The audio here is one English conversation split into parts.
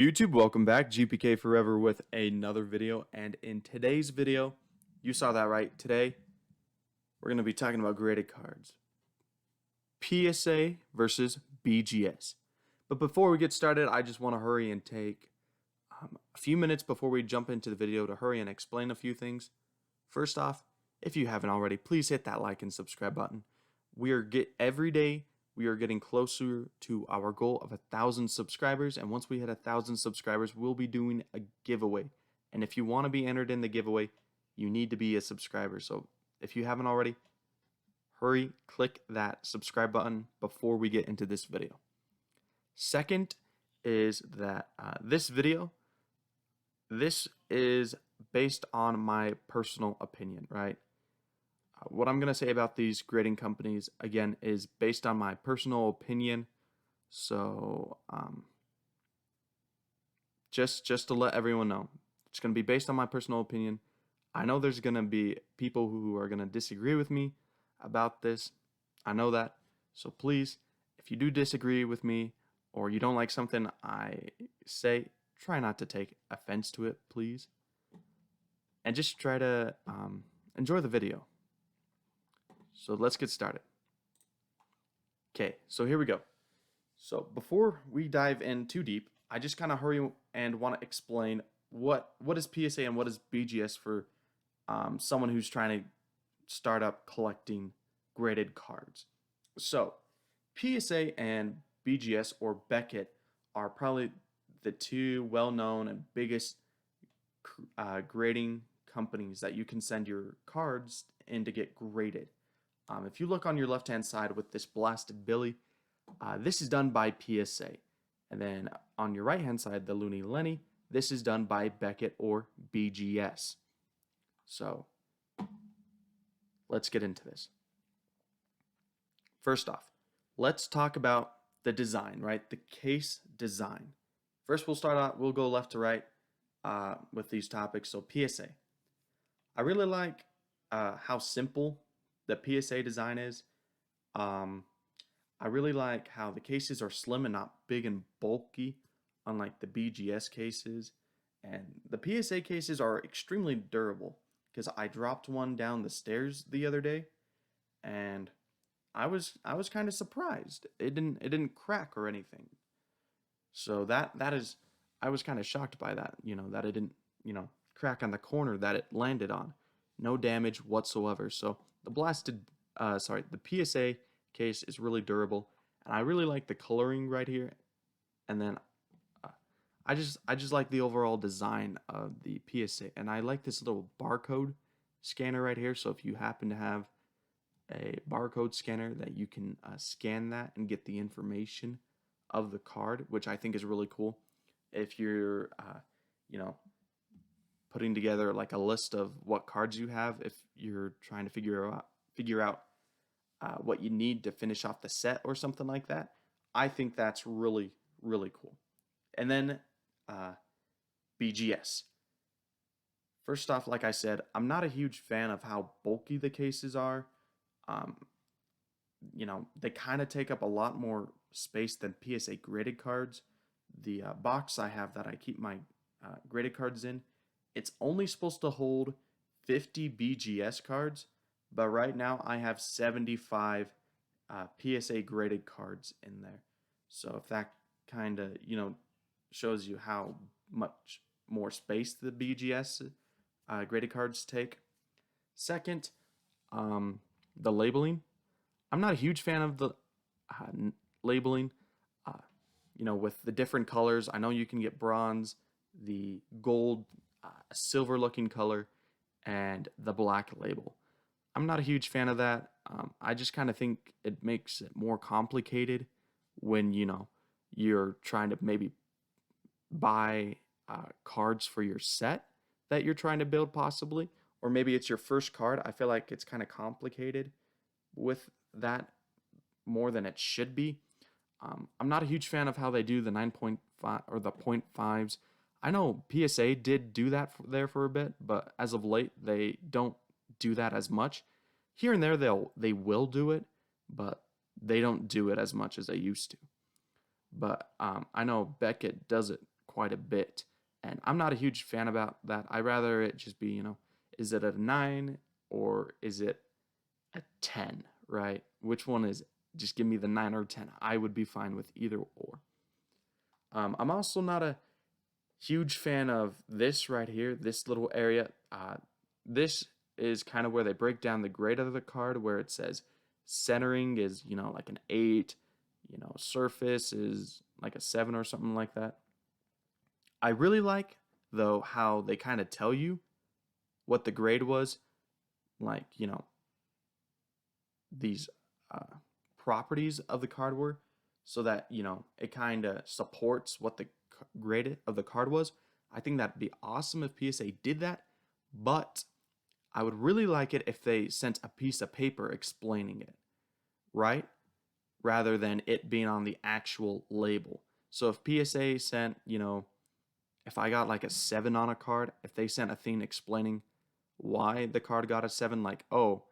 YouTube, welcome back. GPK Forever with another video. And in today's video, you saw that right. Today, we're going to be talking about graded cards. PSA versus BGS. But before we get started, I just want to hurry and take a few minutes before we jump into the video to hurry and explain a few things. First off, if you haven't already, please hit that like and subscribe button. Every day we are getting closer to our goal of 1,000 subscribers, and once we hit 1,000 subscribers, we'll be doing a giveaway. And if you want to be entered in the giveaway, you need to be a subscriber. So if you haven't already, hurry, click that subscribe button before we get into this video. Second is that this is based on my personal opinion, right? What I'm going to say about these grading companies, again, is based on my personal opinion. So, just to let everyone know, it's going to be based on my personal opinion. I know there's going to be people who are going to disagree with me about this. I know that. So please, if you do disagree with me or you don't like something I say, try not to take offense to it, please. And just try to enjoy the video. So let's get started. Okay, so here we go. So before we dive in too deep, I just kind of hurry and want to explain what is PSA and what is BGS for someone who's trying to start up collecting graded cards. So PSA and BGS or Beckett are probably the two well-known and biggest grading companies that you can send your cards in to get graded. If you look on your left-hand side with this Blasted Billy, this is done by PSA. And then on your right-hand side, the Looney Lenny, this is done by Beckett or BGS. So let's get into this. First off, let's talk about the design, right? The case design. First, we'll go left to right with these topics. So PSA. I really like how simple the PSA design is. I really like how the cases are slim and not big and bulky, unlike the BGS cases. And the PSA cases are extremely durable because I dropped one down the stairs the other day, and I was kind of surprised. It didn't crack or anything. So I was kind of shocked by that. That it didn't crack on the corner that it landed on. No damage whatsoever. So the PSA case is really durable, and I really like the coloring right here. And then I just like the overall design of the PSA, and I like this little barcode scanner right here. So if you happen to have a barcode scanner that you can scan that and get the information of the card, which I think is really cool. If you're putting together like a list of what cards you have, if you're trying to figure out what you need to finish off the set or something like that, I think that's really, really cool. And then BGS. First off, like I said, I'm not a huge fan of how bulky the cases are. They kind of take up a lot more space than PSA graded cards. The box I have that I keep my graded cards in, it's only supposed to hold 50 BGS cards, but right now I have 75 PSA graded cards in there. So if that kind of, shows you how much more space the BGS graded cards take. Second, the labeling. I'm not a huge fan of the labeling. With the different colors, I know you can get bronze, the gold, silver looking color, and the black label. I'm not a huge fan of that. I just kind of think it makes it more complicated when you're trying to maybe buy cards for your set that you're trying to build, possibly, or maybe it's your first card. I feel like it's kind of complicated with that more than it should be. I'm not a huge fan of how they do the 9.5 or the 0.5s. I know PSA did do that there for a bit, but as of late, they don't do that as much. Here and there, they will do it, but they don't do it as much as they used to. But I know Beckett does it quite a bit. And I'm not a huge fan about that. I rather it just be, is it a 9 or is it a 10, right? Which one is it? Just give me the 9 or 10. I would be fine with either or. I'm also not a huge fan of this right here, this little area. This is kind of where they break down the grade of the card, where it says centering is, like an 8, surface is like a 7 or something like that. I really like, though, how they kind of tell you what the grade was, like, these properties of the card were, so that, it kind of supports what the grade of the card was. I think that'd be awesome if PSA did that, but I would really like it if they sent a piece of paper explaining it, right? Rather than it being on the actual label. So if PSA sent, if I got like a 7 on a card, if they sent a thing explaining why the card got a 7, like, oh,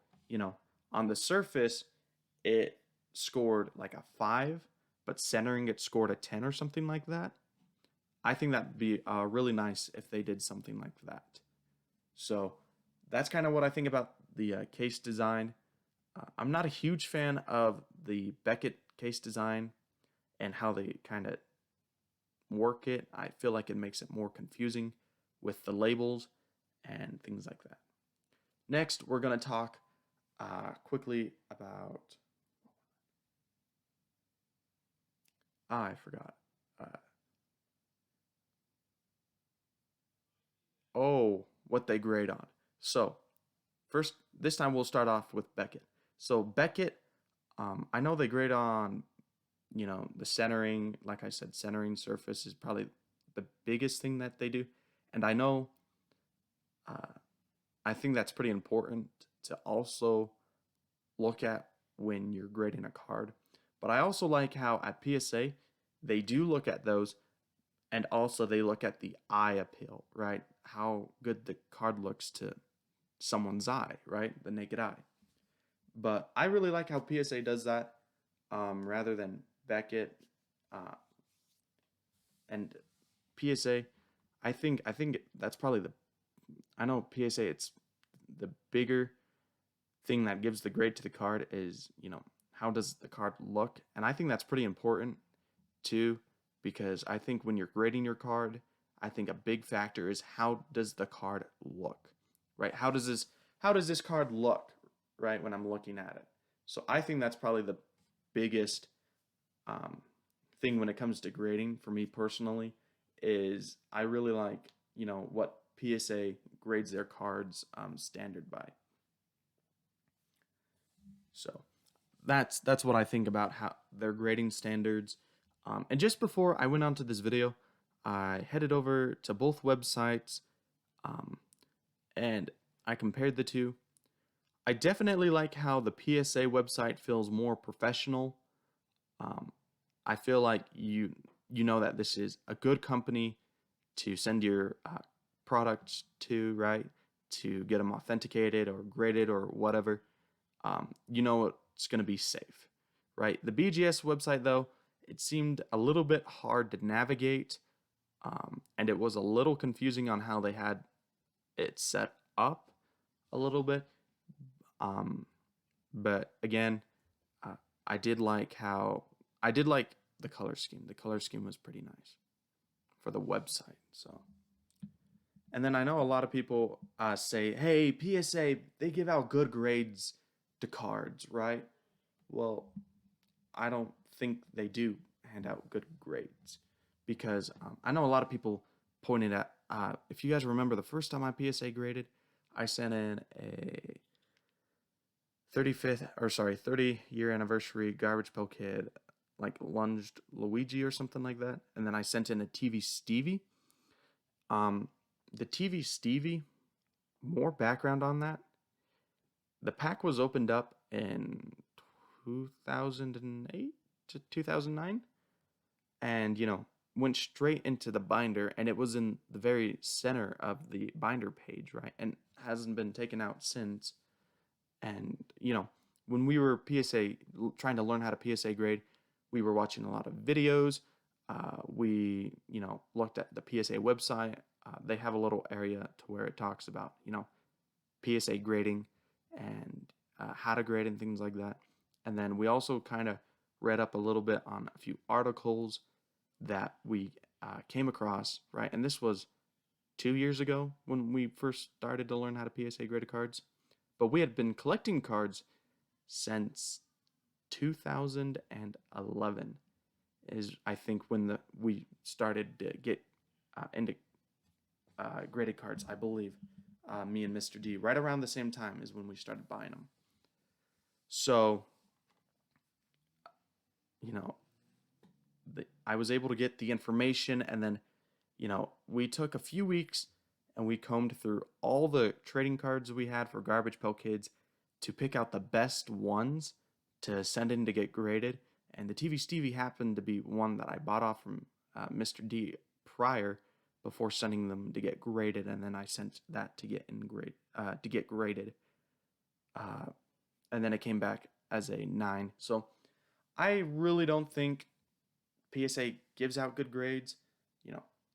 on the surface, it scored like a 5, but centering it scored a 10 or something like that. I think that'd be really nice if they did something like that. So that's kind of what I think about the case design. I'm not a huge fan of the Beckett case design and how they kind of work it. I feel like it makes it more confusing with the labels and things like that. Next, we're going to talk quickly about... I forgot. What they grade on. So, first, this time we'll start off with Beckett. So, Beckett, I know they grade on, the centering. Like I said, centering surface is probably the biggest thing that they do. And I know, I think that's pretty important to also look at when you're grading a card. But I also like how at PSA, they do look at those, and also they look at the eye appeal, right? How good the card looks to someone's eye, right? The naked eye. But I really like how PSA does that, rather than Beckett and PSA. I think that's probably I know PSA, it's the bigger thing that gives the grade to the card is, how does the card look? And I think that's pretty important too, because I think when you're grading your card, I think a big factor is how does the card look, right? How does this card look, right, when I'm looking at it? So I think that's probably the biggest thing when it comes to grading for me personally, is I really like, what PSA grades their cards standard by. So that's what I think about how their grading standards. And just before I went on to this video, I headed over to both websites, and I compared the two. I definitely like how the PSA website feels more professional. I feel like you know that this is a good company to send your products to, right? To get them authenticated or graded or whatever. It's going to be safe, right? The BGS website, though, it seemed a little bit hard to navigate, and it was a little confusing on how they had it set up a little bit. But again, I did like the color scheme. The color scheme was pretty nice for the website. So, and then I know a lot of people say, "Hey, PSA, they give out good grades to cards, right?" Well, I don't think they do hand out good grades, because I know a lot of people pointed at, if you guys remember the first time I PSA graded, I sent in a 30-year anniversary Garbage Pail Kid, like lunged Luigi or something like that, and then I sent in a TV Stevie. The TV Stevie, more background on that. The pack was opened up in 2008 to 2009, and went straight into the binder, and it was in the very center of the binder page, right? And hasn't been taken out since. And when we were trying to learn how to PSA grade, we were watching a lot of videos. We, looked at the PSA website. They have a little area to where it talks about, PSA grading and how to grade and things like that. And then we also kind of read up a little bit on a few articles that we came across, right? And this was 2 years ago when we first started to learn how to PSA graded cards. But we had been collecting cards since 2011 is I think when we started to get into graded cards, I believe. Me and Mr. D, right around the same time is when we started buying them. So, you know, I was able to get the information, and then, we took a few weeks and we combed through all the trading cards we had for Garbage Pail Kids to pick out the best ones to send in to get graded. And the TV Stevie happened to be one that I bought off from Mr. D prior before sending them to get graded, and then I sent that to get graded, and then it came back as a 9. So I really don't think PSA gives out good grades.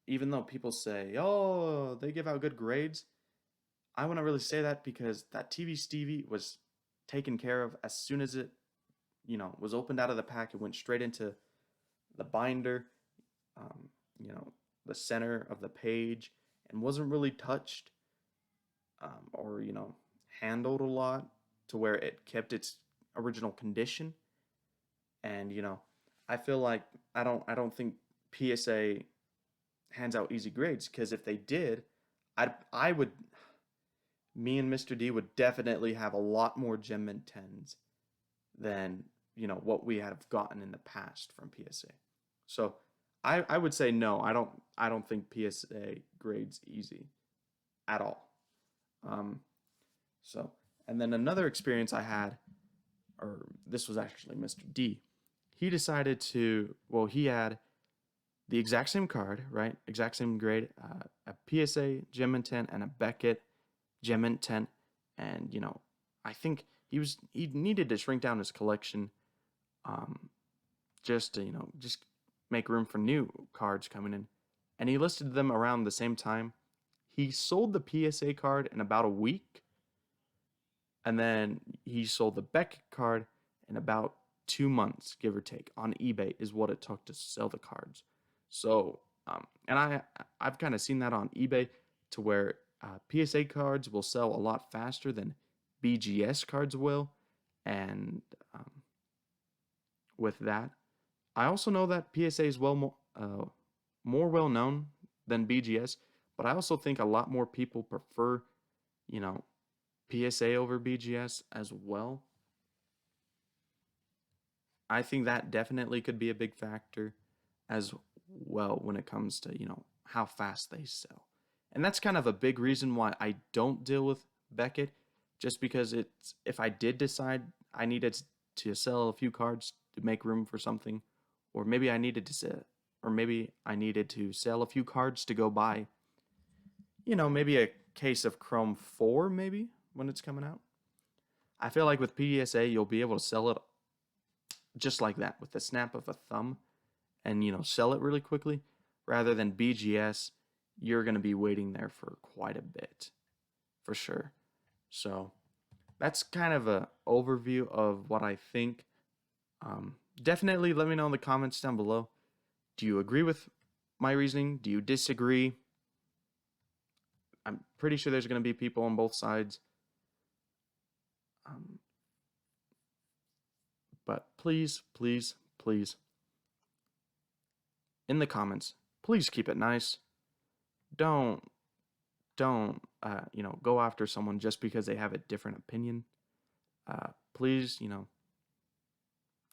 Even though people say, "Oh, they give out good grades," I wouldn't really say that because that TV Stevie was taken care of as soon as it, was opened out of the pack. It went straight into the binder, um, the center of the page, and wasn't really touched or handled a lot to where it kept its original condition. And I feel like I don't think PSA hands out easy grades, because if they did, I would me and Mr. D would definitely have a lot more Gem Mint 10s than what we have gotten in the past from PSA. So I would say no. I don't think PSA grades easy at all. Um, so and then another experience I had, or this was actually Mr. D. He decided to, well, he had the exact same card, right? Exact same grade, a PSA Gem Mint 10 and a Beckett Gem Mint 10, and I think he needed to shrink down his collection, just to just make room for new cards coming in, and he listed them around the same time. He sold the PSA card in about a week, and then he sold the Beckett card in about 2 months, give or take, on eBay is what it took to sell the cards. So, and I've kind of seen that on eBay to where PSA cards will sell a lot faster than BGS cards will, and with that, I also know that PSA is more well known than BGS, but I also think a lot more people prefer, you know, PSA over BGS as well. I think that definitely could be a big factor as well when it comes to, how fast they sell. And that's kind of a big reason why I don't deal with Beckett, just because it's if I did decide I needed to sell a few cards to make room for something, or maybe I needed to sell, or maybe I needed to sell a few cards to go buy, maybe a case of Chrome 4 maybe when it's coming out. I feel like with PSA you'll be able to sell it just like that with the snap of a thumb, and sell it really quickly, rather than BGS. You're going to be waiting there for quite a bit for sure. So that's kind of a overview of what I think. Definitely let me know in the comments down below. Do you agree with my reasoning? Do you disagree? I'm pretty sure there's going to be people on both sides. But please, please, please, in the comments, please keep it nice. Don't go after someone just because they have a different opinion. Please,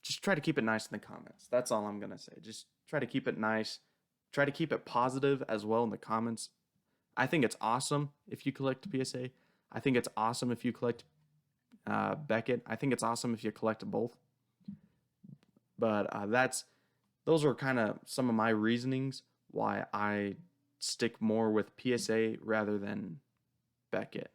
just try to keep it nice in the comments. That's all I'm gonna say. Just try to keep it nice. Try to keep it positive as well in the comments. I think it's awesome if you collect PSA. I think it's awesome if you collect Beckett. I think it's awesome if you collect both. But those are kind of some of my reasonings why I stick more with PSA rather than Beckett.